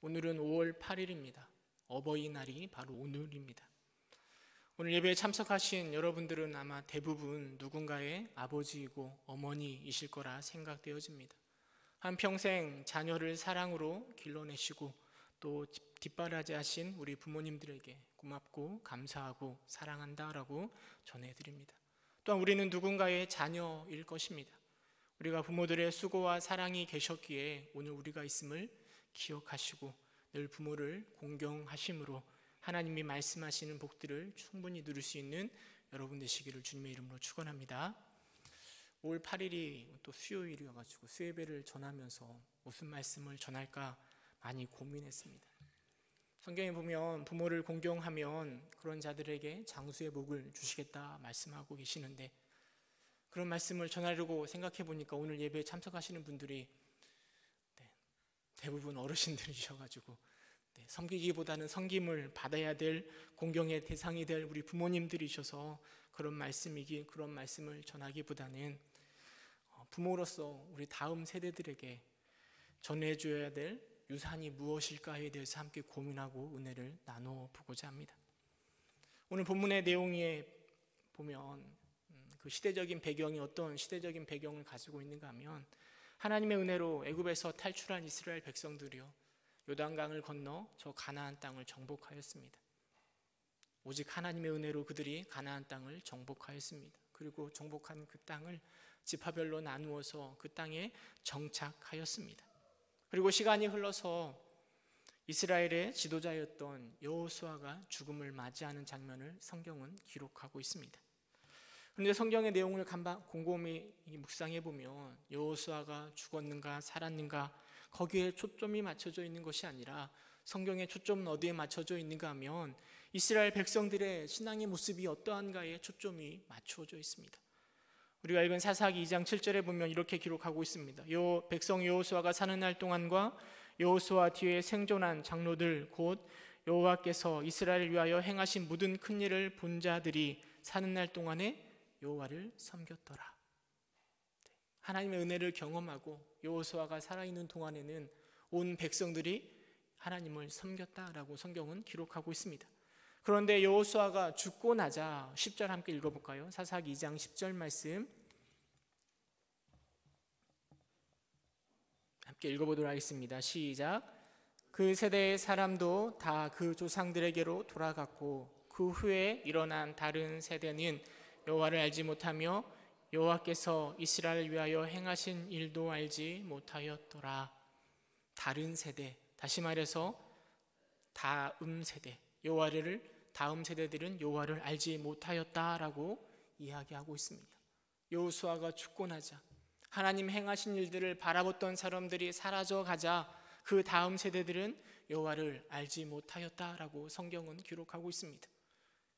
오늘은 5월 8일입니다. 어버이날이 바로 오늘입니다. 오늘 예배에 참석하신 여러분들은 아마 대부분 누군가의 아버지이고 어머니이실 거라 생각되어집니다. 한평생 자녀를 사랑으로 길러내시고 또 뒷바라지하신 우리 부모님들에게 고맙고 감사하고 사랑한다라고 전해드립니다. 또한 우리는 누군가의 자녀일 것입니다. 우리가 부모들의 수고와 사랑이 계셨기에 오늘 우리가 있음을 기억하시고 늘 부모를 공경하심으로 하나님이 말씀하시는 복들을 충분히 누릴 수 있는 여러분 되시기를 주님의 이름으로 축원합니다. 5월 8일이 또 수요일이어가지고 수예배를 전하면서 무슨 말씀을 전할까 많이 고민했습니다. 성경에 보면 부모를 공경하면 그런 자들에게 장수의 복을 주시겠다 말씀하고 계시는데, 그런 말씀을 전하려고 생각해 보니까 오늘 예배에 참석하시는 분들이 대부분 어르신들이셔가지고 섬기기보다는 섬김을 받아야 될 공경의 대상이 될 우리 부모님들이셔서 그런 말씀을 전하기보다는 부모로서 우리 다음 세대들에게 전해줘야 될 유산이 무엇일까에 대해서 함께 고민하고 은혜를 나눠보고자 합니다. 오늘 본문의 내용에 보면 그 시대적인 배경이 어떤 시대적인 배경을 가지고 있는가 하면, 하나님의 은혜로 애굽에서 탈출한 이스라엘 백성들이요 요단강을 건너 저 가나안 땅을 정복하였습니다. 오직 하나님의 은혜로 그들이 가나안 땅을 정복하였습니다. 그리고 정복한 그 땅을 지파별로 나누어서 그 땅에 정착하였습니다. 그리고 시간이 흘러서 이스라엘의 지도자였던 여호수아가 죽음을 맞이하는 장면을 성경은 기록하고 있습니다. 그런데 성경의 내용을 곰곰이 묵상해 보면 여호수아가 죽었는가 살았는가 거기에 초점이 맞춰져 있는 것이 아니라, 성경의 초점은 어디에 맞춰져 있는가 하면 이스라엘 백성들의 신앙의 모습이 어떠한가에 초점이 맞춰져 있습니다. 우리가 읽은 사사기 2장 7절에 보면 이렇게 기록하고 있습니다. 백성 여호수아가 사는 날 동안과 여호수아 뒤에 생존한 장로들 곧 여호와께서 이스라엘을 위하여 행하신 모든 큰 일을 본 자들이 사는 날 동안에 여호와를 섬겼더라. 하나님의 은혜를 경험하고 여호수아가 살아있는 동안에는 온 백성들이 하나님을 섬겼다라고 성경은 기록하고 있습니다. 그런데 여호수아가 죽고 나자 10절 함께 읽어볼까요? 사사기 2장 10절 말씀 함께 읽어보도록 하겠습니다. 시작. 그 세대의 사람도 다 그 조상들에게로 돌아갔고 그 후에 일어난 다른 세대는 여호와를 알지 못하며 여호와께서 이스라엘을 위하여 행하신 일도 알지 못하였더라. 다른 세대, 다시 말해서 다음 세대, 다음 세대들은 여호와를 알지 못하였다라고 이야기하고 있습니다. 여호수아가 죽고 나자 하나님 행하신 일들을 바라봤던 사람들이 사라져가자 그 다음 세대들은 여호와를 알지 못하였다라고 성경은 기록하고 있습니다.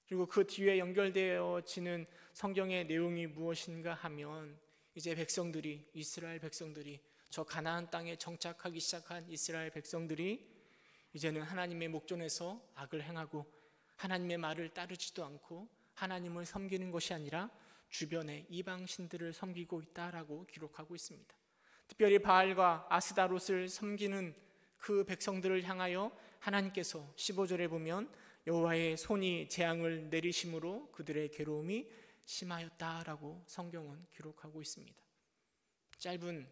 그리고 그 뒤에 연결되어지는 성경의 내용이 무엇인가 하면, 이제 이스라엘 백성들이 저 가나안 땅에 정착하기 시작한 이스라엘 백성들이 이제는 하나님의 목전에서 악을 행하고 하나님의 말을 따르지도 않고 하나님을 섬기는 것이 아니라 주변의 이방신들을 섬기고 있다라고 기록하고 있습니다. 특별히 바알과 아스다롯을 섬기는 그 백성들을 향하여 하나님께서 15절에 보면 여호와의 손이 재앙을 내리심으로 그들의 괴로움이 심하였다라고 성경은 기록하고 있습니다. 짧은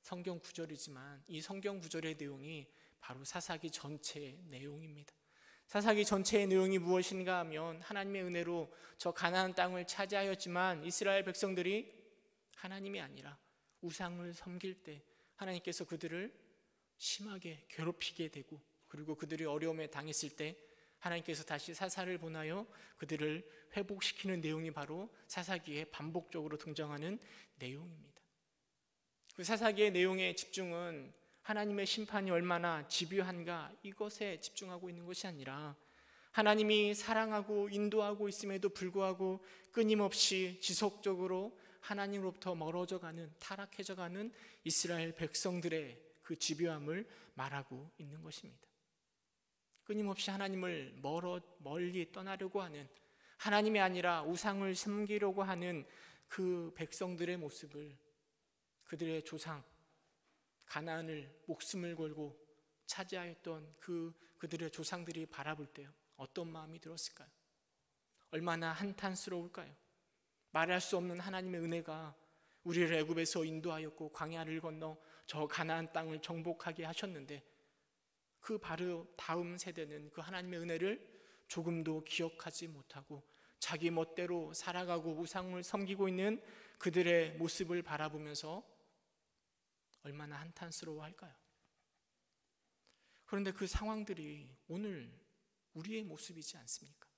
성경 구절이지만 이 성경 구절의 내용이 바로 사사기 전체의 내용입니다. 사사기 전체의 내용이 무엇인가 하면, 하나님의 은혜로 저 가나안 땅을 차지하였지만 이스라엘 백성들이 하나님이 아니라 우상을 섬길 때 하나님께서 그들을 심하게 괴롭히게 되고, 그리고 그들이 어려움에 당했을 때 하나님께서 다시 사사를 보내어 그들을 회복시키는 내용이 바로 사사기에 반복적으로 등장하는 내용입니다. 그 사사기의 내용의 집중은 하나님의 심판이 얼마나 집요한가 이것에 집중하고 있는 것이 아니라, 하나님이 사랑하고 인도하고 있음에도 불구하고 끊임없이 지속적으로 하나님으로부터 멀어져가는, 타락해져가는 이스라엘 백성들의 그 집요함을 말하고 있는 것입니다. 끊임없이 하나님을 멀리 떠나려고 하는, 하나님이 아니라 우상을 섬기려고 하는 그 백성들의 모습을, 그들의 조상 가나안을 목숨을 걸고 차지하였던 그들의 조상들이 바라볼 때 어떤 마음이 들었을까요? 얼마나 한탄스러울까요? 말할 수 없는 하나님의 은혜가 우리를 애굽에서 인도하였고 광야를 건너 저 가나안 땅을 정복하게 하셨는데, 그 바로 다음 세대는 그 하나님의 은혜를 조금도 기억하지 못하고 자기 멋대로 살아가고 우상을 섬기고 있는 그들의 모습을 바라보면서 얼마나 한탄스러워할까요? 그런데 그 상황들이 오늘 우리의 모습이지 않습니까?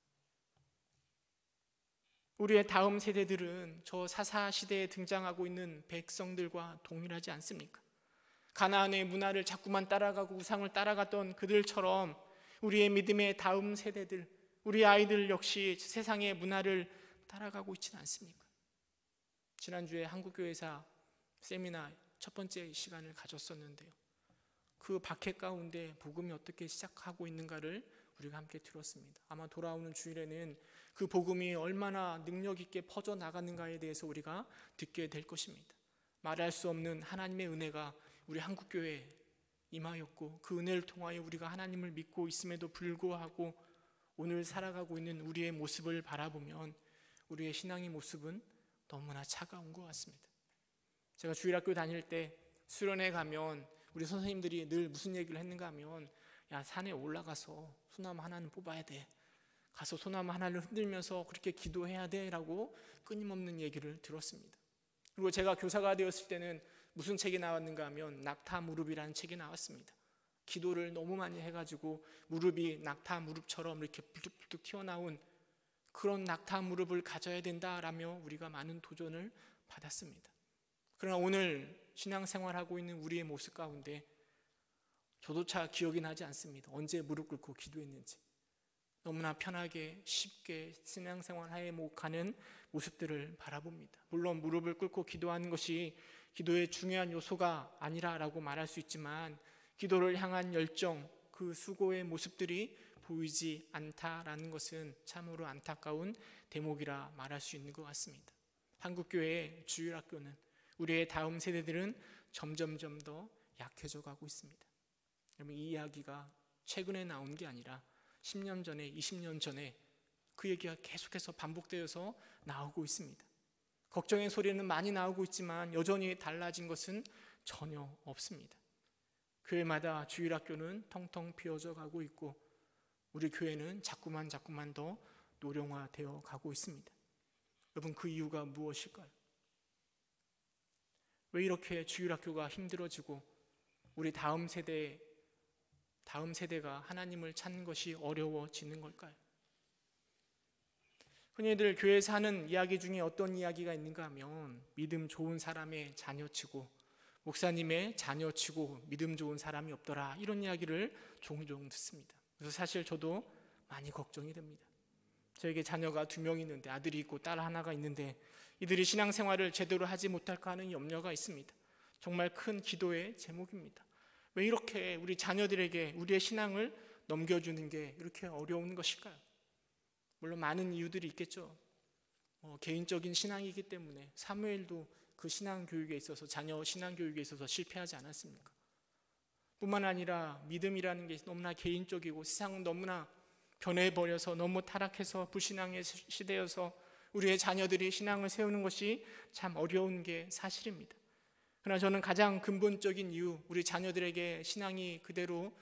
우리의 다음 세대들은 저 사사시대에 등장하고 있는 백성들과 동일하지 않습니까? 가나안의 문화를 자꾸만 따라가고 우상을 따라갔던 그들처럼 우리의 믿음의 다음 세대들, 우리 아이들 역시 세상의 문화를 따라가고 있지는 않습니까? 지난주에 한국교회사 세미나 첫 번째 시간을 가졌었는데요, 그 박해 가운데 복음이 어떻게 시작하고 있는가를 우리가 함께 들었습니다. 아마 돌아오는 주일에는 그 복음이 얼마나 능력 있게 퍼져나가는가에 대해서 우리가 듣게 될 것입니다. 말할 수 없는 하나님의 은혜가 우리 한국교회에 임하였고, 그 은혜를 통하여 우리가 하나님을 믿고 있음에도 불구하고 오늘 살아가고 있는 우리의 모습을 바라보면 우리의 신앙의 모습은 너무나 차가운 것 같습니다. 제가 주일학교 다닐 때 수련회 가면 우리 선생님들이 늘 무슨 얘기를 했는가 하면, 야, 산에 올라가서 소나무 하나는 뽑아야 돼, 가서 소나무 하나를 흔들면서 그렇게 기도해야 돼 라고 끊임없는 얘기를 들었습니다. 그리고 제가 교사가 되었을 때는 무슨 책이 나왔는가 하면 낙타 무릎이라는 책이 나왔습니다. 기도를 너무 많이 해가지고 무릎이 낙타 무릎처럼 이렇게 불뚝불뚝 튀어나온 그런 낙타 무릎을 가져야 된다라며 우리가 많은 도전을 받았습니다. 그러나 오늘 신앙생활하고 있는 우리의 모습 가운데 저조차 기억이 나지 않습니다. 언제 무릎 꿇고 기도했는지. 너무나 편하게 쉽게 신앙생활하에 가는 모습들을 바라봅니다. 물론 무릎을 꿇고 기도하는 것이 기도의 중요한 요소가 아니라라고 말할 수 있지만, 기도를 향한 열정, 그 수고의 모습들이 보이지 않다라는 것은 참으로 안타까운 대목이라 말할 수 있는 것 같습니다. 한국교회의 주일학교는, 우리의 다음 세대들은 점점점 더 약해져 가고 있습니다. 여러분, 이 이야기가 최근에 나온 게 아니라 10년 전에, 20년 전에 그 얘기가 계속해서 반복되어서 나오고 있습니다. 걱정의 소리는 많이 나오고 있지만 여전히 달라진 것은 전혀 없습니다. 교회마다 주일학교는 텅텅 비어져 가고 있고, 우리 교회는 자꾸만 더 노령화되어 가고 있습니다. 여러분, 그 이유가 무엇일까요? 왜 이렇게 주일학교가 힘들어지고 우리 다음 세대가 하나님을 찾는 것이 어려워지는 걸까요? 흔히들 교회에서 하는 이야기 중에 어떤 이야기가 있는가 하면, 믿음 좋은 사람의 자녀치고 목사님의 자녀치고 믿음 좋은 사람이 없더라, 이런 이야기를 종종 듣습니다. 그래서 사실 저도 많이 걱정이 됩니다. 저에게 자녀가 2명 있는데, 아들이 있고 딸 하나가 있는데 이들이 신앙생활을 제대로 하지 못할까 하는 염려가 있습니다. 정말 큰 기도의 제목입니다. 왜 이렇게 우리 자녀들에게 우리의 신앙을 넘겨주는 게 이렇게 어려운 것일까요? 물론 많은 이유들이 있겠죠. 개인적인 신앙이기 때문에 사무엘도 그 신앙교육에 있어서, 자녀 신앙교육에 있어서 실패하지 않았습니까? 뿐만 아니라 믿음이라는 게 너무나 개인적이고 세상은 너무나 변해버려서 너무 타락해서 불신앙의 시대여서 우리의 자녀들이 신앙을 세우는 것이 참 어려운 게 사실입니다. 그러나 저는 가장 근본적인 이유, 우리 자녀들에게 신앙이 그대로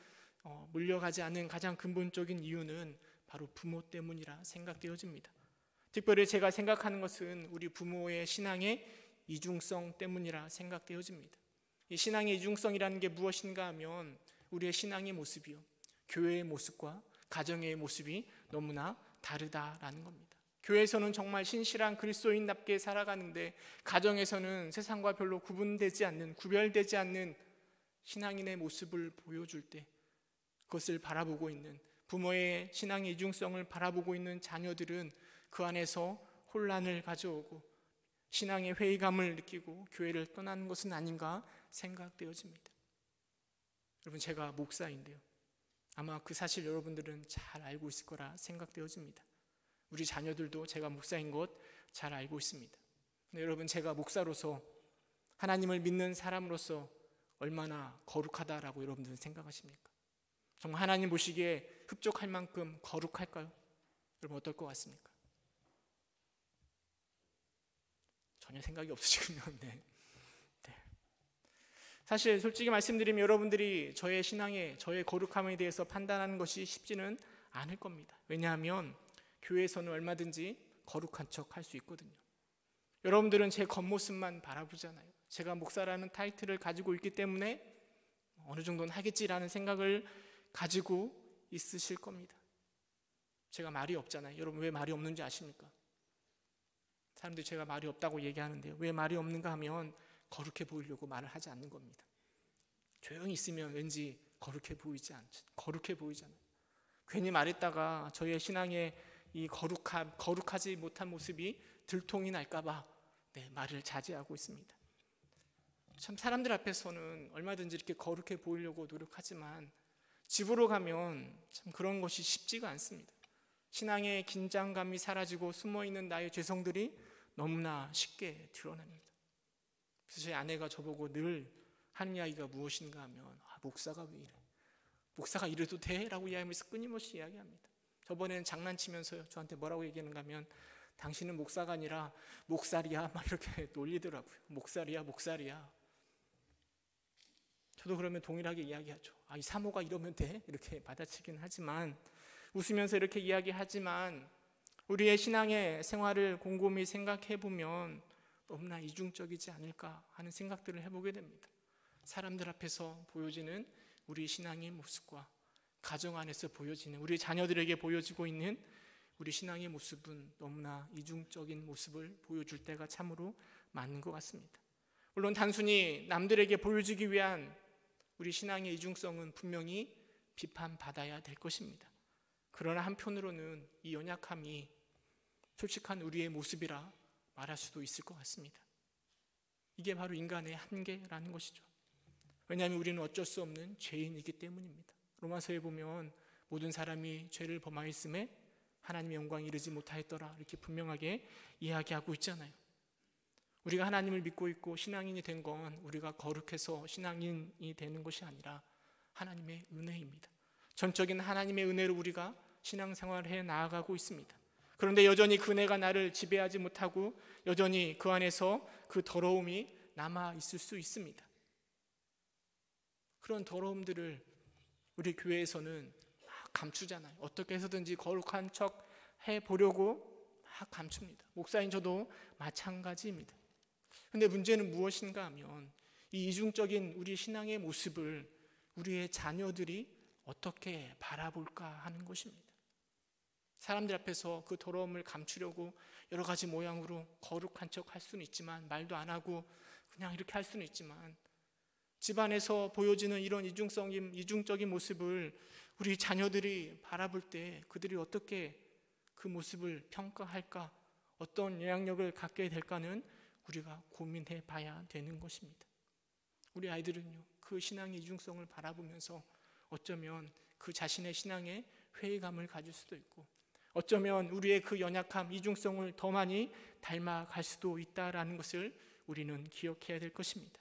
물려가지 않은 가장 근본적인 이유는 바로 부모 때문이라 생각되어집니다. 특별히 제가 생각하는 것은 우리 부모의 신앙의 이중성 때문이라 생각되어집니다. 이 신앙의 이중성이라는 게 무엇인가 하면, 우리의 신앙의 모습이요, 교회의 모습과 가정의 모습이 너무나 다르다라는 겁니다. 교회에서는 정말 신실한 그리스도인답게 살아가는데, 가정에서는 세상과 별로 구별되지 않는 신앙인의 모습을 보여줄 때, 그것을 바라보고 있는 부모의 신앙의 이중성을 바라보고 있는 자녀들은 그 안에서 혼란을 가져오고 신앙의 회의감을 느끼고 교회를 떠나는 것은 아닌가 생각되어집니다. 여러분, 제가 목사인데요, 아마 그 사실 여러분들은 잘 알고 있을 거라 생각되어집니다. 우리 자녀들도 제가 목사인 것 잘 알고 있습니다. 근데 여러분, 제가 목사로서, 하나님을 믿는 사람으로서 얼마나 거룩하다라고 여러분들은 생각하십니까? 정말 하나님 보시기에 흡족할 만큼 거룩할까요? 여러분 어떨 것 같습니까? 전혀 생각이 없으시군요. 네. 사실 솔직히 말씀드리면 여러분들이 저의 신앙에, 저의 거룩함에 대해서 판단하는 것이 쉽지는 않을 겁니다. 왜냐하면 교회에서는 얼마든지 거룩한 척 할 수 있거든요. 여러분들은 제 겉모습만 바라보잖아요. 제가 목사라는 타이틀을 가지고 있기 때문에 어느 정도는 하겠지라는 생각을 가지고 있으실 겁니다. 제가 말이 없잖아요. 여러분 왜 말이 없는지 아십니까? 사람들이 제가 말이 없다고 얘기하는데요. 왜 말이 없는가 하면 거룩해 보이려고 말을 하지 않는 겁니다. 조용히 있으면 왠지 거룩해 보이지 않죠. 거룩해 보이잖아요. 괜히 말했다가 저의 신앙의 이 거룩하지 못한 모습이 들통이 날까봐 말을 자제하고 있습니다. 참 사람들 앞에서는 얼마든지 이렇게 거룩해 보이려고 노력하지만 집으로 가면 참 그런 것이 쉽지가 않습니다. 신앙의 긴장감이 사라지고 숨어있는 나의 죄성들이 너무나 쉽게 드러납니다. 그래서 제 아내가 저보고 늘 하는 이야기가 무엇인가 하면 목사가 왜 이래? 목사가 이래도 돼? 라고 이야기하면서 끊임없이 이야기합니다. 저번에는 장난치면서 저한테 뭐라고 얘기하는가 하면 당신은 목사가 아니라 목살이야 막 이렇게 놀리더라고요. 목살이야. 저도 그러면 동일하게 이야기하죠. 이 사모가 이러면 돼? 이렇게 받아치긴 하지만 웃으면서 이렇게 이야기하지만 우리의 신앙의 생활을 곰곰이 생각해 보면 너무나 이중적이지 않을까 하는 생각들을 해보게 됩니다. 사람들 앞에서 보여지는 우리 신앙의 모습과 가정 안에서 보여지는 우리 자녀들에게 보여지고 있는 우리 신앙의 모습은 너무나 이중적인 모습을 보여줄 때가 참으로 많은 것 같습니다. 물론 단순히 남들에게 보여주기 위한 우리 신앙의 이중성은 분명히 비판받아야 될 것입니다. 그러나 한편으로는 이 연약함이 솔직한 우리의 모습이라 말할 수도 있을 것 같습니다. 이게 바로 인간의 한계라는 것이죠. 왜냐하면 우리는 어쩔 수 없는 죄인이기 때문입니다. 로마서에 보면 모든 사람이 죄를 범하였음에 하나님의 영광에 이르지 못하였더라 이렇게 분명하게 이야기하고 있잖아요. 우리가 하나님을 믿고 있고 신앙인이 된 건 우리가 거룩해서 신앙인이 되는 것이 아니라 하나님의 은혜입니다. 전적인 하나님의 은혜로 우리가 신앙생활을 해 나아가고 있습니다. 그런데 여전히 그 은혜가 나를 지배하지 못하고 여전히 그 안에서 그 더러움이 남아 있을 수 있습니다. 그런 더러움들을 우리 교회에서는 막 감추잖아요. 어떻게 해서든지 거룩한 척 해보려고 막 감춥니다. 목사인 저도 마찬가지입니다. 그런데 문제는 무엇인가 하면 이 이중적인 우리 신앙의 모습을 우리의 자녀들이 어떻게 바라볼까 하는 것입니다. 사람들 앞에서 그 더러움을 감추려고 여러 가지 모양으로 거룩한 척 할 수는 있지만 말도 안 하고 그냥 이렇게 할 수는 있지만 집안에서 보여지는 이런 이중적인 모습을 우리 자녀들이 바라볼 때 그들이 어떻게 그 모습을 평가할까, 어떤 영향력을 갖게 될까는 우리가 고민해 봐야 되는 것입니다. 우리 아이들은요, 그 신앙의 이중성을 바라보면서 어쩌면 그 자신의 신앙에 회의감을 가질 수도 있고 어쩌면 우리의 그 연약함, 이중성을 더 많이 닮아갈 수도 있다라는 것을 우리는 기억해야 될 것입니다.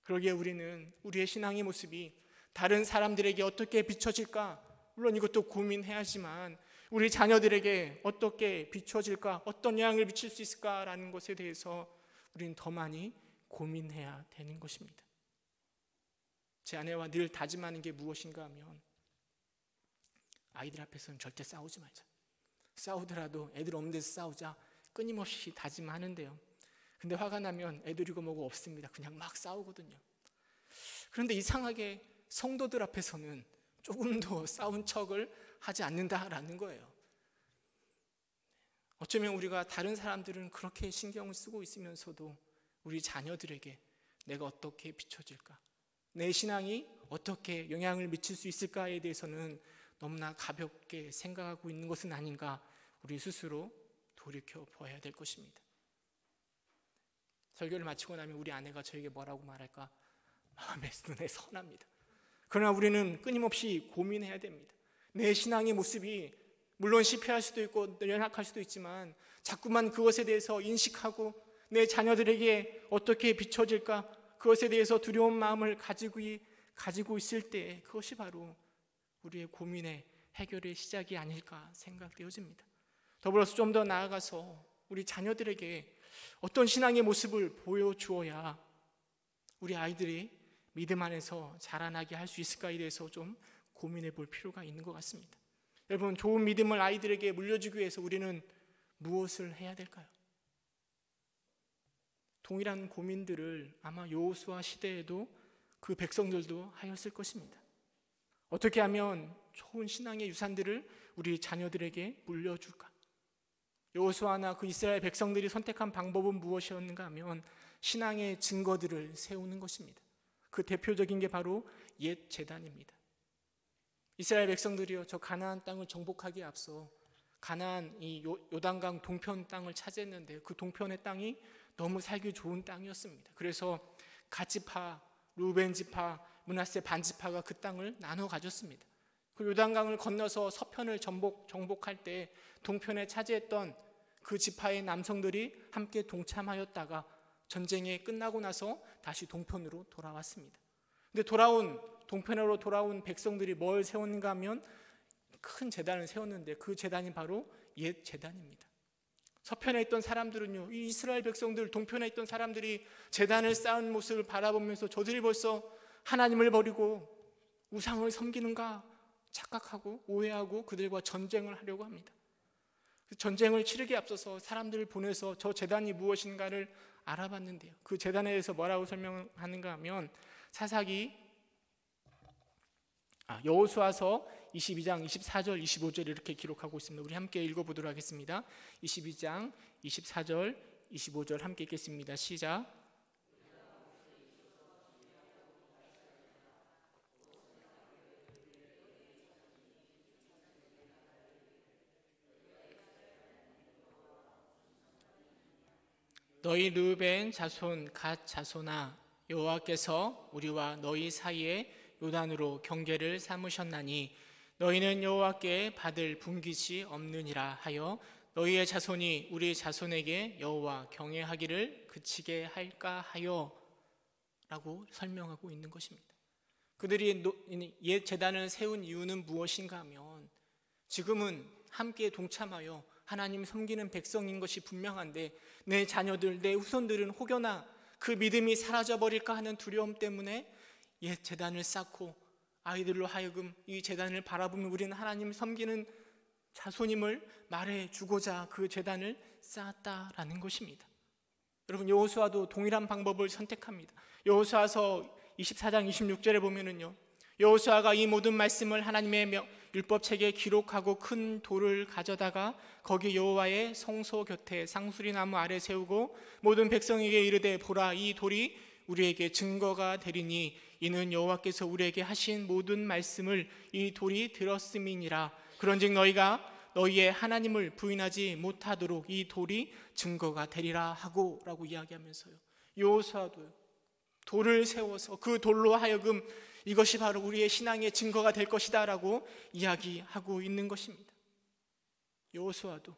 그러기에 우리는 우리의 신앙의 모습이 다른 사람들에게 어떻게 비춰질까? 물론 이것도 고민해야지만 우리 자녀들에게 어떻게 비춰질까? 어떤 영향을 미칠 수 있을까라는 것에 대해서 우리는 더 많이 고민해야 되는 것입니다. 제 아내와 늘 다짐하는 게 무엇인가 하면 아이들 앞에서는 절대 싸우지 말자. 싸우더라도 애들 없는 데서 싸우자. 끊임없이 다짐하는데요. 근데 화가 나면 애들이고 뭐고 없습니다. 그냥 막 싸우거든요. 그런데 이상하게 성도들 앞에서는 조금도 싸운 척을 하지 않는다라는 거예요. 어쩌면 우리가 다른 사람들은 그렇게 신경을 쓰고 있으면서도 우리 자녀들에게 내가 어떻게 비춰질까? 내 신앙이 어떻게 영향을 미칠 수 있을까에 대해서는 너무나 가볍게 생각하고 있는 것은 아닌가 우리 스스로 돌이켜 보아야 될 것입니다. 설교를 마치고 나면 우리 아내가 저에게 뭐라고 말할까? 마음의 눈에 선합니다. 그러나 우리는 끊임없이 고민해야 됩니다. 내 신앙의 모습이 물론 실패할 수도 있고 연약할 수도 있지만 자꾸만 그것에 대해서 인식하고 내 자녀들에게 어떻게 비춰질까? 그것에 대해서 두려운 마음을 가지고 있을 때 그것이 바로 우리의 고민의 해결의 시작이 아닐까 생각되어집니다. 더불어서 좀 더 나아가서 우리 자녀들에게 어떤 신앙의 모습을 보여주어야 우리 아이들이 믿음 안에서 자라나게 할 수 있을까에 대해서 좀 고민해 볼 필요가 있는 것 같습니다. 여러분, 좋은 믿음을 아이들에게 물려주기 위해서 우리는 무엇을 해야 될까요? 동일한 고민들을 아마 여호수아 시대에도 그 백성들도 하였을 것입니다. 어떻게 하면 좋은 신앙의 유산들을 우리 자녀들에게 물려줄까? 여호수아나 그 이스라엘 백성들이 선택한 방법은 무엇이었는가 하면 신앙의 증거들을 세우는 것입니다. 그 대표적인 게 바로 옛 제단입니다. 이스라엘 백성들이요, 저 가나안 땅을 정복하기에 앞서 가나안 이 요단강 동편 땅을 차지했는데 그 동편의 땅이 너무 살기 좋은 땅이었습니다. 그래서 갓지파, 루벤지파, 므낫세 반지파가 그 땅을 나눠 가졌습니다. 그 요단강을 건너서 서편을 정복할 때 동편에 차지했던 그 지파의 남성들이 함께 동참하였다가 전쟁이 끝나고 나서 다시 동편으로 돌아왔습니다. 근데 동편으로 돌아온 백성들이 뭘 세웠는가 하면 큰 제단을 세웠는데 그 제단이 바로 옛 제단입니다. 서편에 있던 사람들은요, 이 이스라엘 백성들, 동편에 있던 사람들이 제단을 쌓은 모습을 바라보면서 저들이 벌써 하나님을 버리고 우상을 섬기는가 착각하고 오해하고 그들과 전쟁을 하려고 합니다. 전쟁을 치르기에 앞서서 사람들을 보내서 저 제단이 무엇인가를 알아봤는데요, 그 제단에 대해서 뭐라고 설명하는가 하면 여호수아서 22장 24절 25절 이렇게 기록하고 있습니다. 우리 함께 읽어보도록 하겠습니다. 22장 24절 25절 함께 읽겠습니다. 시작. 너희 르벤 자손 갓 자손아, 여호와께서 우리와 너희 사이에 요단으로 경계를 삼으셨나니 너희는 여호와께 받을 분깃이 없느니라 하여 너희의 자손이 우리 자손에게 여호와 경외하기를 그치게 할까 하여 라고 설명하고 있는 것입니다. 그들이 옛 제단을 세운 이유는 무엇인가 하면 지금은 함께 동참하여 하나님 섬기는 백성인 것이 분명한데 내 자녀들, 내 후손들은 혹여나 그 믿음이 사라져버릴까 하는 두려움 때문에 옛 제단을 쌓고 아이들로 하여금 이 제단을 바라보면 우리는 하나님 섬기는 자손임을 말해주고자 그 제단을 쌓았다라는 것입니다. 여러분, 여호수아도 동일한 방법을 선택합니다. 여호수아서 24장 26절에 보면은요, 여호수아가 이 모든 말씀을 하나님의 율법책에 기록하고 큰 돌을 가져다가 거기 여호와의 성소 곁에 상수리 나무 아래 세우고 모든 백성에게 이르되 보라, 이 돌이 우리에게 증거가 되리니 이는 여호와께서 우리에게 하신 모든 말씀을 이 돌이 들었음이니라. 그런즉 너희가 너희의 하나님을 부인하지 못하도록 이 돌이 증거가 되리라 하고 라고 이야기하면서요, 여호수아도 돌을 세워서 그 돌로 하여금 이것이 바로 우리의 신앙의 증거가 될 것이다 라고 이야기하고 있는 것입니다. 여호수아도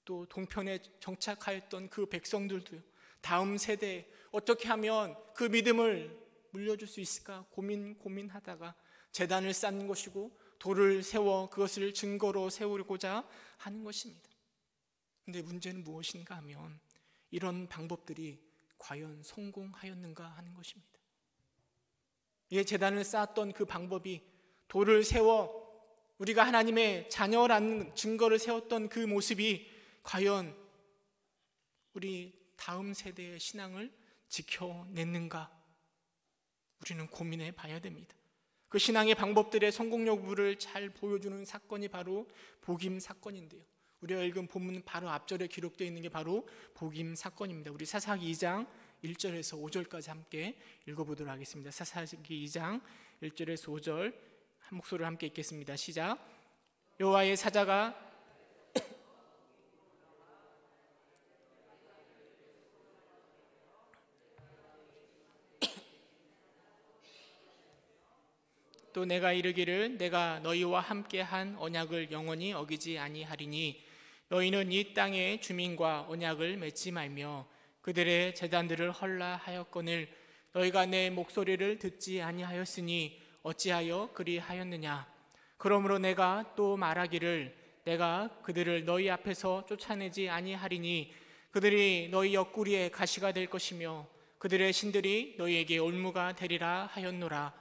또 동편에 정착하였던 그 백성들도요, 다음 세대에 어떻게 하면 그 믿음을 물려줄 수 있을까 고민하다가 제단을 쌓는 것이고 돌을 세워 그것을 증거로 세우고자 하는 것입니다. 그런데 문제는 무엇인가 하면 이런 방법들이 과연 성공하였는가 하는 것입니다. 이 제단을 쌓았던 그 방법이 돌을 세워 우리가 하나님의 자녀라는 증거를 세웠던 그 모습이 과연 우리 다음 세대의 신앙을 지켜냈는가? 우리는 고민해 봐야 됩니다. 그 신앙의 방법들의 성공 여부를 잘 보여주는 사건이 바로 복임 사건인데요, 우리가 읽은 본문 바로 앞절에 기록되어 있는 게 바로 복임 사건입니다. 우리 사사기 2장 1절에서 5절까지 함께 읽어보도록 하겠습니다. 사사기 2장 1절에서 5절 한 목소리로 함께 읽겠습니다. 시작. 여호와의 사자가 또 내가 이르기를 내가 너희와 함께한 언약을 영원히 어기지 아니하리니 너희는 이 땅의 주민과 언약을 맺지 말며 그들의 제단들을 헐라하였거늘 너희가 내 목소리를 듣지 아니하였으니 어찌하여 그리하였느냐. 그러므로 내가 또 말하기를 내가 그들을 너희 앞에서 쫓아내지 아니하리니 그들이 너희 옆구리에 가시가 될 것이며 그들의 신들이 너희에게 올무가 되리라 하였노라.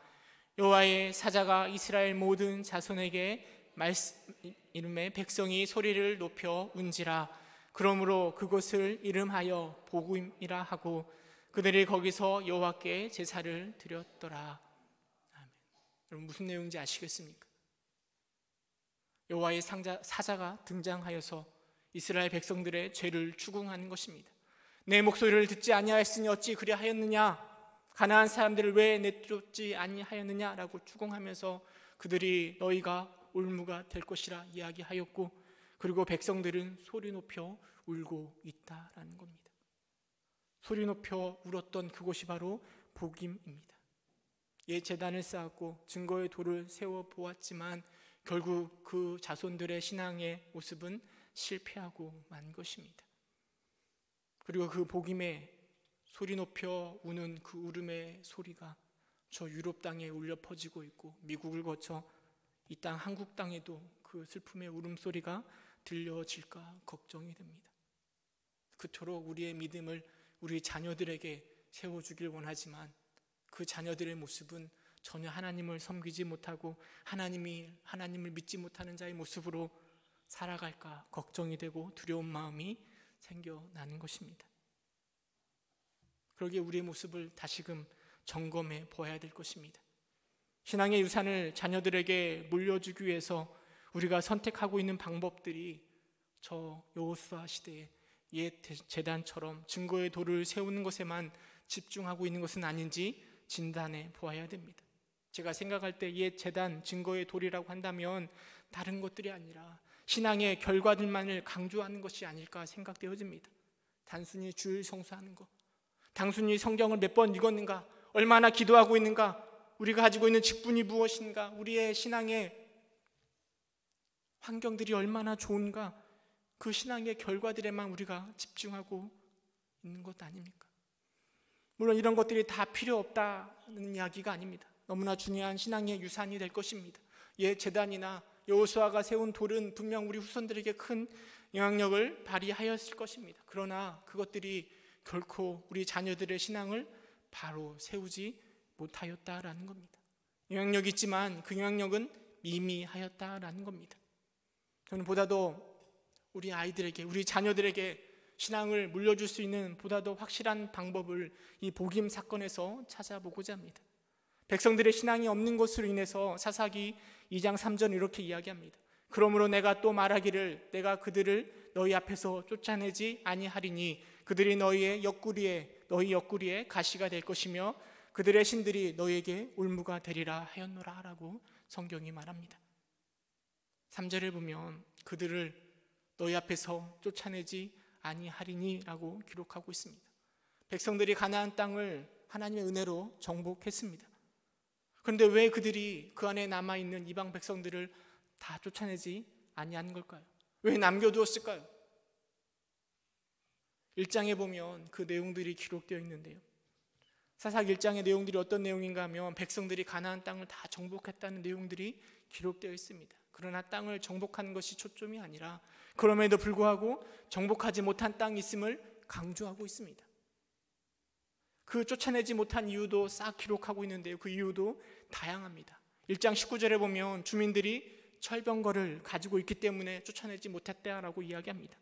여호와의 사자가 이스라엘 모든 자손에게 이름에 백성이 소리를 높여 운지라. 그러므로 그곳을 이름하여 복음이라 하고 그들이 거기서 여호와께 제사를 드렸더라. 아멘. 여러분 무슨 내용인지 아시겠습니까? 여호와의 사자가 등장하여서 이스라엘 백성들의 죄를 추궁하는 것입니다. 내 목소리를 듣지 아니하였으니 어찌 그리하였느냐? 가나안 사람들을 왜 내쫓지 아니하였느냐라고 추궁하면서 그들이 너희가 올무가 될 것이라 이야기하였고, 그리고 백성들은 소리 높여 울고 있다라는 겁니다. 소리 높여 울었던 그곳이 바로 복임입니다. 옛 제단을 쌓았고 증거의 돌을 세워 보았지만 결국 그 자손들의 신앙의 모습은 실패하고 만 것입니다. 그리고 그 복임에 소리 높여 우는 그 울음의 소리가 저 유럽 땅에 울려 퍼지고 있고 미국을 거쳐 이 땅 한국 땅에도 그 슬픔의 울음소리가 들려질까 걱정이 됩니다. 그토록 우리의 믿음을 우리 자녀들에게 세워주길 원하지만 그 자녀들의 모습은 전혀 하나님을 섬기지 못하고 하나님을 믿지 못하는 자의 모습으로 살아갈까 걱정이 되고 두려운 마음이 생겨나는 것입니다. 그러기에 우리의 모습을 다시금 점검해 보아야 될 것입니다. 신앙의 유산을 자녀들에게 물려주기 위해서 우리가 선택하고 있는 방법들이 저 여호수아 시대의 옛 제단처럼 증거의 돌을 세우는 것에만 집중하고 있는 것은 아닌지 진단해 보아야 됩니다. 제가 생각할 때 옛 제단 증거의 돌이라고 한다면 다른 것들이 아니라 신앙의 결과들만을 강조하는 것이 아닐까 생각되어집니다. 단순히 주일 성수하는 것, 단순히 성경을 몇 번 읽었는가, 얼마나 기도하고 있는가, 우리가 가지고 있는 직분이 무엇인가, 우리의 신앙의 환경들이 얼마나 좋은가, 그 신앙의 결과들에만 우리가 집중하고 있는 것 아닙니까? 물론 이런 것들이 다 필요 없다는 이야기가 아닙니다. 너무나 중요한 신앙의 유산이 될 것입니다. 옛 제단이나 여호수아가 세운 돌은 분명 우리 후손들에게 큰 영향력을 발휘하였을 것입니다. 그러나 그것들이 결코 우리 자녀들의 신앙을 바로 세우지 못하였다라는 겁니다. 영향력이 있지만 그 영향력은 미미하였다라는 겁니다. 저는 보다도 우리 아이들에게, 우리 자녀들에게 신앙을 물려줄 수 있는 보다도 확실한 방법을 이 복임 사건에서 찾아보고자 합니다. 백성들의 신앙이 없는 것으로 인해서 사사기 2장 3절 이렇게 이야기합니다. 그러므로 내가 또 말하기를 내가 그들을 너희 앞에서 쫓아내지 아니하리니 그들이 너희 옆구리에 가시가 될 것이며 그들의 신들이 너희에게 올무가 되리라 하였노라 라고 성경이 말합니다. 3절을 보면 그들을 너희 앞에서 쫓아내지 아니하리니 라고 기록하고 있습니다. 백성들이 가나안 땅을 하나님의 은혜로 정복했습니다. 그런데 왜 그들이 그 안에 남아있는 이방 백성들을 다 쫓아내지 아니하는 걸까요? 왜 남겨두었을까요? 1장에 보면 그 내용들이 기록되어 있는데요, 사사기 1장의 내용들이 어떤 내용인가 하면 백성들이 가나안 땅을 다 정복했다는 내용들이 기록되어 있습니다. 그러나 땅을 정복하는 것이 초점이 아니라 그럼에도 불구하고 정복하지 못한 땅이 있음을 강조하고 있습니다. 그 쫓아내지 못한 이유도 싹 기록하고 있는데요, 그 이유도 다양합니다. 1장 19절에 보면 주민들이 철병거를 가지고 있기 때문에 쫓아내지 못했다라고 이야기합니다.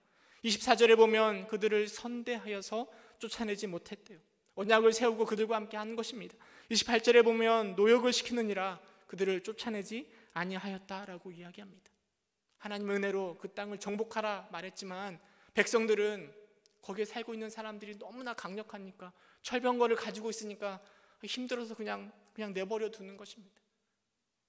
24절에 보면 그들을 선대하여서 쫓아내지 못했대요. 언약을 세우고 그들과 함께 하는 것입니다. 28절에 보면 노역을 시키느니라 그들을 쫓아내지 아니하였다라고 이야기합니다. 하나님의 은혜로 그 땅을 정복하라 말했지만 백성들은 거기에 살고 있는 사람들이 너무나 강력하니까 철병거를 가지고 있으니까 힘들어서 그냥 내버려 두는 것입니다.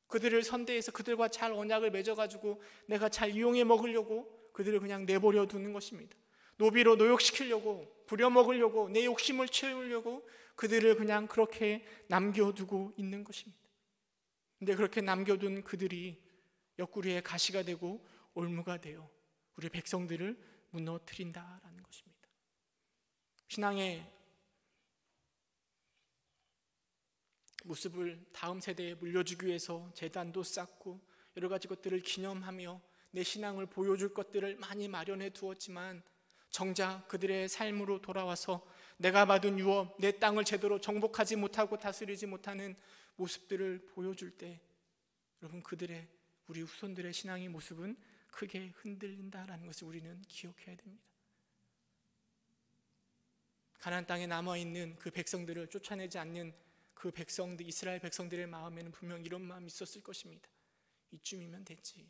그들을 선대해서 그들과 잘 언약을 맺어가지고 내가 잘 이용해 먹으려고 그들을 그냥 내버려 두는 것입니다. 노비로 노역시키려고, 부려먹으려고, 내 욕심을 채우려고 그들을 그냥 그렇게 남겨두고 있는 것입니다. 근데 그렇게 남겨둔 그들이 옆구리에 가시가 되고 올무가 되어 우리 백성들을 무너뜨린다라는 것입니다. 신앙의 모습을 다음 세대에 물려주기 위해서 제단도 쌓고 여러 가지 것들을 기념하며 내 신앙을 보여줄 것들을 많이 마련해 두었지만 정작 그들의 삶으로 돌아와서 내가 받은 유업, 내 땅을 제대로 정복하지 못하고 다스리지 못하는 모습들을 보여줄 때 여러분, 그들의, 우리 후손들의 신앙의 모습은 크게 흔들린다라는 것을 우리는 기억해야 됩니다. 가나안 땅에 남아있는 그 백성들을 쫓아내지 않는 그 백성들, 이스라엘 백성들의 마음에는 분명 이런 마음이 있었을 것입니다. 이쯤이면 됐지,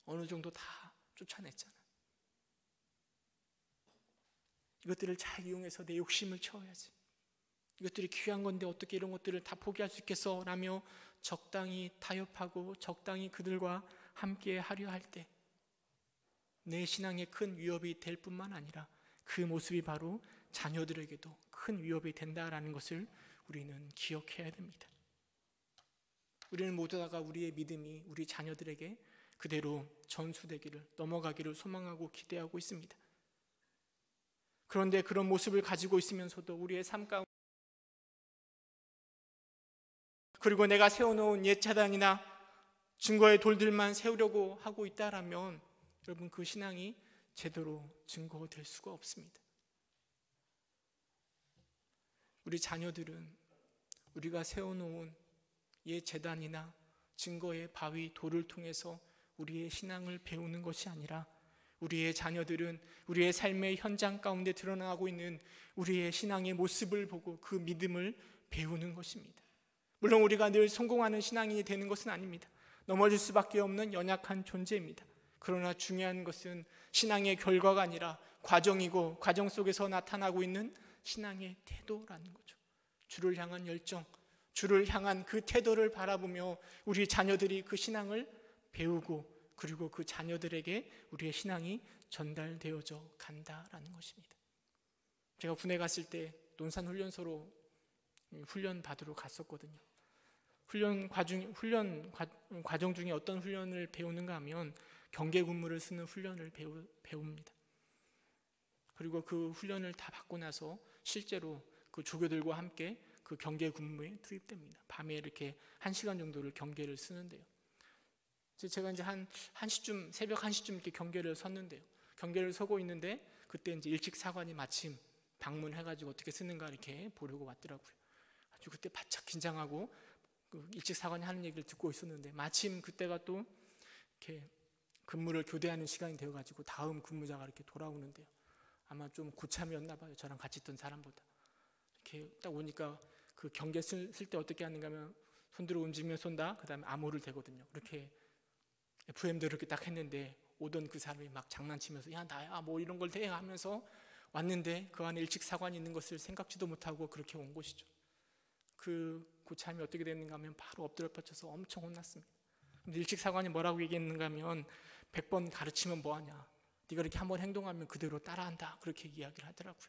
어느 정도 다 쫓아냈잖아, 이것들을 잘 이용해서 내 욕심을 채워야지, 이것들이 귀한 건데 어떻게 이런 것들을 다 포기할 수 있겠어 라며 적당히 타협하고 적당히 그들과 함께 하려 할 때 내 신앙에 큰 위협이 될 뿐만 아니라 그 모습이 바로 자녀들에게도 큰 위협이 된다라는 것을 우리는 기억해야 됩니다. 우리는 모두 다가 우리의 믿음이 우리 자녀들에게 그대로 전수되기를, 넘어가기를 소망하고 기대하고 있습니다. 그런데 그런 모습을 가지고 있으면서도 우리의 삶 가운데, 그리고 내가 세워놓은 옛 차단이나 증거의 돌들만 세우려고 하고 있다라면 여러분, 그 신앙이 제대로 증거될 수가 없습니다. 우리 자녀들은 우리가 세워놓은 옛 제단이나 증거의 바위, 돌을 통해서 우리의 신앙을 배우는 것이 아니라 우리의 자녀들은 우리의 삶의 현장 가운데 드러나고 있는 우리의 신앙의 모습을 보고 그 믿음을 배우는 것입니다. 물론 우리가 늘 성공하는 신앙인이 되는 것은 아닙니다. 넘어질 수밖에 없는 연약한 존재입니다. 그러나 중요한 것은 신앙의 결과가 아니라 과정이고, 과정 속에서 나타나고 있는 신앙의 태도라는 거죠. 주를 향한 열정, 주를 향한 그 태도를 바라보며 우리 자녀들이 그 신앙을 배우고, 그리고 그 자녀들에게 우리의 신앙이 전달되어져 간다라는 것입니다. 제가 군에 갔을 때 논산훈련소로 훈련 받으러 갔었거든요. 훈련 과정 중에 어떤 훈련을 배우는가 하면 경계군무를 쓰는 훈련을 배웁니다. 그리고 그 훈련을 다 받고 나서 실제로 그 조교들과 함께 그 경계군무에 투입됩니다. 밤에 이렇게 1시간 정도를 경계를 쓰는데요. 제가 이제 한 1시쯤, 새벽 1시쯤 이렇게 경계를 섰는데요. 경계를 서고 있는데 그때 이제 일찍 사관이 마침 방문해가지고 어떻게 쓰는가 이렇게 보려고 왔더라고요. 아주 그때 바짝 긴장하고 그 일찍 사관이 하는 얘기를 듣고 있었는데 마침 그때가 또 이렇게 근무를 교대하는 시간이 되어가지고 다음 근무자가 이렇게 돌아오는데요. 아마 좀 고참이었나 봐요. 저랑 같이 있던 사람보다. 이렇게 딱 오니까 그 경계 쓸 때 어떻게 하는가 하면 손들어 움직이면 쏜다. 그 다음에 암호를 대거든요. 그렇게 FM대로 이렇게 딱 했는데 오던 그 사람이 막 장난치면서 야 나야 뭐 이런 걸 대 하면서 왔는데 그 안에 일찍 사관이 있는 것을 생각지도 못하고 그렇게 온 것이죠. 그 고참이 어떻게 됐는가 하면 바로 엎드려 뻗쳐서 엄청 혼났습니다. 근데 일찍 사관이 뭐라고 얘기했는가 하면 100번 가르치면 뭐하냐, 네가 이렇게 한번 행동하면 그대로 따라한다, 그렇게 이야기를 하더라고요.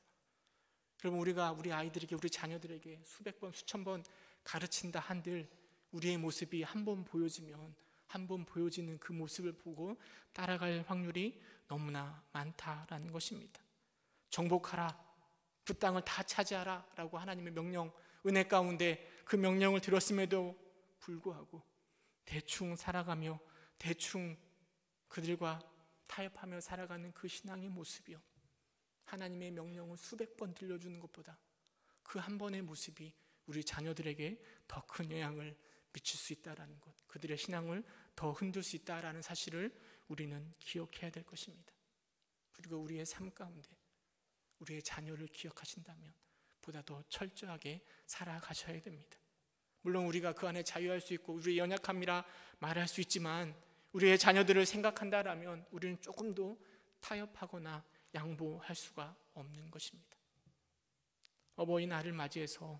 여러분, 우리가 우리 아이들에게, 우리 자녀들에게 수백 번, 수천 번 가르친다 한들 우리의 모습이 한 번 보여지면 한 번 보여지는 그 모습을 보고 따라갈 확률이 너무나 많다라는 것입니다. 정복하라, 그 땅을 다 차지하라 라고 하나님의 명령, 은혜 가운데 그 명령을 들었음에도 불구하고 대충 살아가며 대충 그들과 타협하며 살아가는 그 신앙의 모습이요, 하나님의 명령을 수백 번 들려주는 것보다 그 한 번의 모습이 우리 자녀들에게 더 큰 영향을 미칠 수 있다는 것, 그들의 신앙을 더 흔들 수 있다는 사실을 우리는 기억해야 될 것입니다. 그리고 우리의 삶 가운데 우리의 자녀를 기억하신다면 보다 더 철저하게 살아가셔야 됩니다. 물론 우리가 그 안에 자유할 수 있고 우리의 연약함이라 말할 수 있지만 우리의 자녀들을 생각한다라면 우리는 조금도 타협하거나 양보할 수가 없는 것입니다. 어버이날을 맞이해서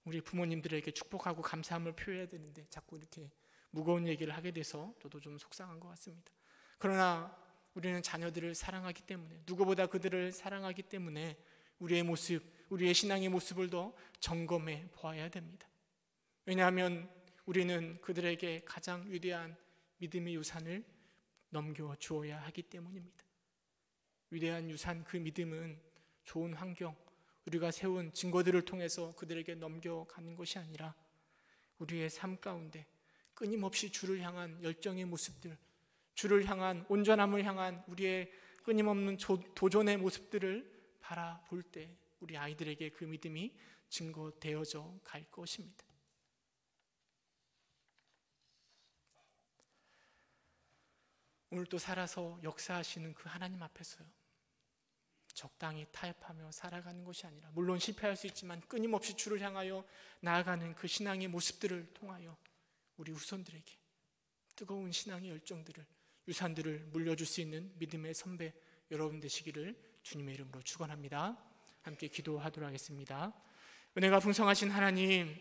우리 부모님들에게 축복하고 감사함을 표해야 되는데 자꾸 이렇게 무거운 얘기를 하게 돼서 저도 좀 속상한 것 같습니다. 그러나 우리는 자녀들을 사랑하기 때문에, 누구보다 그들을 사랑하기 때문에 우리의 모습, 우리의 신앙의 모습을 더 점검해 보아야 됩니다. 왜냐하면 우리는 그들에게 가장 위대한 믿음의 유산을 넘겨주어야 하기 때문입니다. 위대한 유산, 그 믿음은 좋은 환경, 우리가 세운 증거들을 통해서 그들에게 넘겨가는 것이 아니라 우리의 삶 가운데 끊임없이 주를 향한 열정의 모습들, 주를 향한 온전함을 향한 우리의 끊임없는 도전의 모습들을 바라볼 때 우리 아이들에게 그 믿음이 증거되어져 갈 것입니다. 오늘 또 살아서 역사하시는 그 하나님 앞에서요, 적당히 타협하며 살아가는 것이 아니라, 물론 실패할 수 있지만 끊임없이 주를 향하여 나아가는 그 신앙의 모습들을 통하여 우리 후손들에게 뜨거운 신앙의 열정들을, 유산들을 물려줄 수 있는 믿음의 선배 여러분 되시기를 주님의 이름으로 축원합니다. 함께 기도하도록 하겠습니다. 은혜가 풍성하신 하나님,